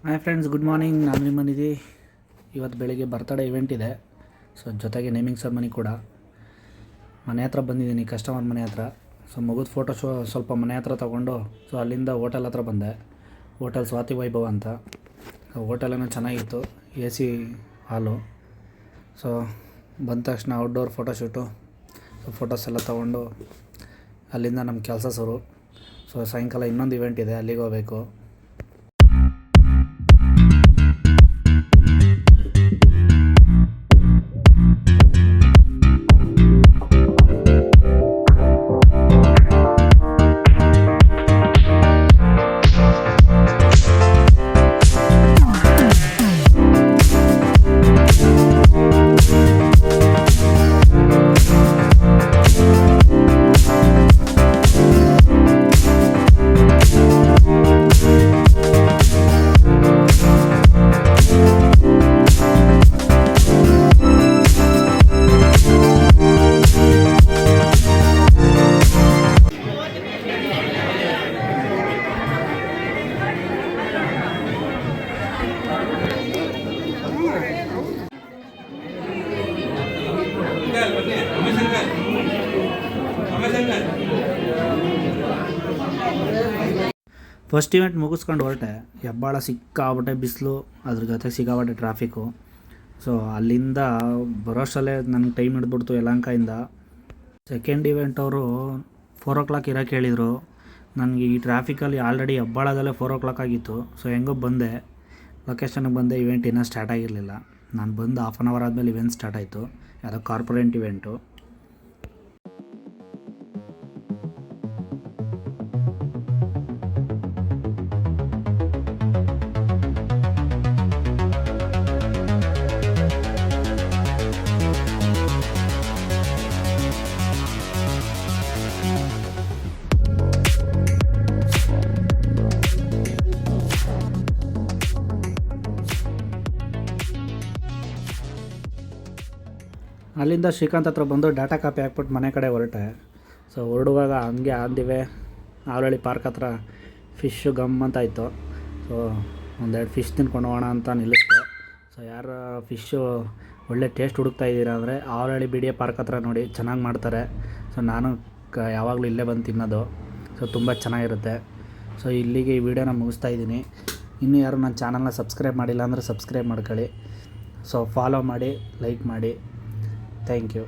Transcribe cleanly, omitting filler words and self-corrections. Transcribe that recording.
Hi friends, good morning. ನಾನು ನಿಮ್ಮ ನಿಧಿ. ಇವತ್ತು ಬೆಳಿಗ್ಗೆ ಬರ್ತಡೇ ಇವೆಂಟ್ ಇದೆ. ಸೊ ಜೊತೆಗೆ ನೇಮಿಂಗ್ ಸೆರೆಮನಿ ಕೂಡ. ಮನೆ ಹತ್ರ ಬಂದಿದ್ದೀನಿ, ಕಸ್ಟಮರ್ ಮನೆ ಹತ್ರ. ಸೊ ಮಗುದ ಫೋಟೋ ಸ್ವಲ್ಪ ಮನೆ ಹತ್ರ ತೊಗೊಂಡು ಸೊ ಅಲ್ಲಿಂದ ಹೋಟೆಲ್ ಹತ್ರ ಬಂದೆ. ಹೋಟೆಲ್ ಸ್ವಾತಿ ವೈಭವ ಅಂತ. ಹೋಟೆಲೇನೋ ಚೆನ್ನಾಗಿತ್ತು, AC ಹಾಲು. ಸೊ ಬಂದ ತಕ್ಷಣ ಔಟ್ಡೋರ್ ಫೋಟೋಶೂಟು. ಸೊ ಫೋಟೋಸ್ ಎಲ್ಲ ತೊಗೊಂಡು ಅಲ್ಲಿಂದ ನಮ್ಮ ಕೆಲಸ ಶುರು. ಸೊ ಸಾಯಂಕಾಲ ಇನ್ನೊಂದು ಇವೆಂಟ್ ಇದೆ, ಅಲ್ಲಿಗೆ ಹೋಗಬೇಕು. ಫಸ್ಟ್ ಇವೆಂಟ್ ಮುಗಿಸ್ಕೊಂಡು ಹೊರಟೆ. ಹೆಬ್ಬಾಳ ಸಿಕ್ಕಾಬಟ್ಟೆ ಬಿಸಿಲು, ಅದ್ರ ಜೊತೆಗೆ ಸಿಕ್ಕಾಬಟ್ಟೆ ಟ್ರಾಫಿಕ್ಕು. ಸೊ ಅಲ್ಲಿಂದ ಬರೋಷ್ಟಲ್ಲೇ ನನಗೆ ಟೈಮ್ ಹಿಡಿದ್ಬಿಡ್ತು ಯಲಹಂಕದಿಂದ. ಸೆಕೆಂಡ್ ಇವೆಂಟ್ ಅವರು 4 o'clock ಇರೋಕ್ಕೆ ಹೇಳಿದರು. ನನಗೆ ಈ ಟ್ರಾಫಿಕಲ್ಲಿ ಆಲ್ರೆಡಿ ಹೆಬ್ಬಾಳದಲ್ಲೇ 4 o'clock ಆಗಿತ್ತು. ಸೊ ಹೆಂಗೋ ಬಂದೆ, ಲೊಕೇಶನ್ಗೆ ಬಂದೆ. ಇವೆಂಟ್ ಇನ್ನೂ ಸ್ಟಾರ್ಟ್ ಆಗಿರಲಿಲ್ಲ. ನಾನು ಬಂದು 1/2 hour ಆದಮೇಲೆ ಇವೆಂಟ್ ಸ್ಟಾರ್ಟ್ ಆಯಿತು. ಯಾವುದೋ ಕಾರ್ಪೊರೇಟ್ ಇವೆಂಟು. ಅಲ್ಲಿಂದ ಶ್ರೀಕಾಂತ್ ಹತ್ರ ಬಂದು ಡಾಟಾ ಕಾಪಿ ಹಾಕ್ಬಿಟ್ಟು ಮನೆ ಕಡೆ ಹೊರಟೆ. ಸೊ ಹೊರಡುವಾಗ ಹಂಗೆ ಆದಿವೆ ಆವಳಹಳ್ಳಿ ಪಾರ್ಕ್ ಹತ್ರ ಫಿಶ್ಶು ಗಮ್ ಅಂತ ಇತ್ತು. ಸೊ 1-2 ಫಿಶ್ ತಿನ್ಕೊಂಡು ಹೋಗೋಣ ಅಂತ ನಿಲ್ಲಿಸ್ದೆ. ಸೊ ಯಾರು ಫಿಶ್ಶು ಒಳ್ಳೆ ಟೇಸ್ಟ್ ಹುಡುಕ್ತಾ ಇದ್ದೀರಾ ಅಂದರೆ ಆವಳಹಳ್ಳಿ BDA ಪಾರ್ಕ್ ಹತ್ರ ನೋಡಿ, ಚೆನ್ನಾಗಿ ಮಾಡ್ತಾರೆ. ಸೊ ನಾನು ಯಾವಾಗಲೂ ಇಲ್ಲೇ ಬಂದು ತಿನ್ನೋದು. ಸೊ ತುಂಬ ಚೆನ್ನಾಗಿರುತ್ತೆ. ಸೊ ಇಲ್ಲಿಗೆ ಈ ವಿಡಿಯೋನ ಮುಗಿಸ್ತಾ ಇದ್ದೀನಿ. ಇನ್ನೂ ಯಾರು ನನ್ನ ಚಾನಲ್ನ ಸಬ್ಸ್ಕ್ರೈಬ್ ಮಾಡಿಲ್ಲ ಅಂದರೆ ಸಬ್ಸ್ಕ್ರೈಬ್ ಮಾಡ್ಕೊಳ್ಳಿ. ಸೊ ಫಾಲೋ ಮಾಡಿ, ಲೈಕ್ ಮಾಡಿ. Thank you.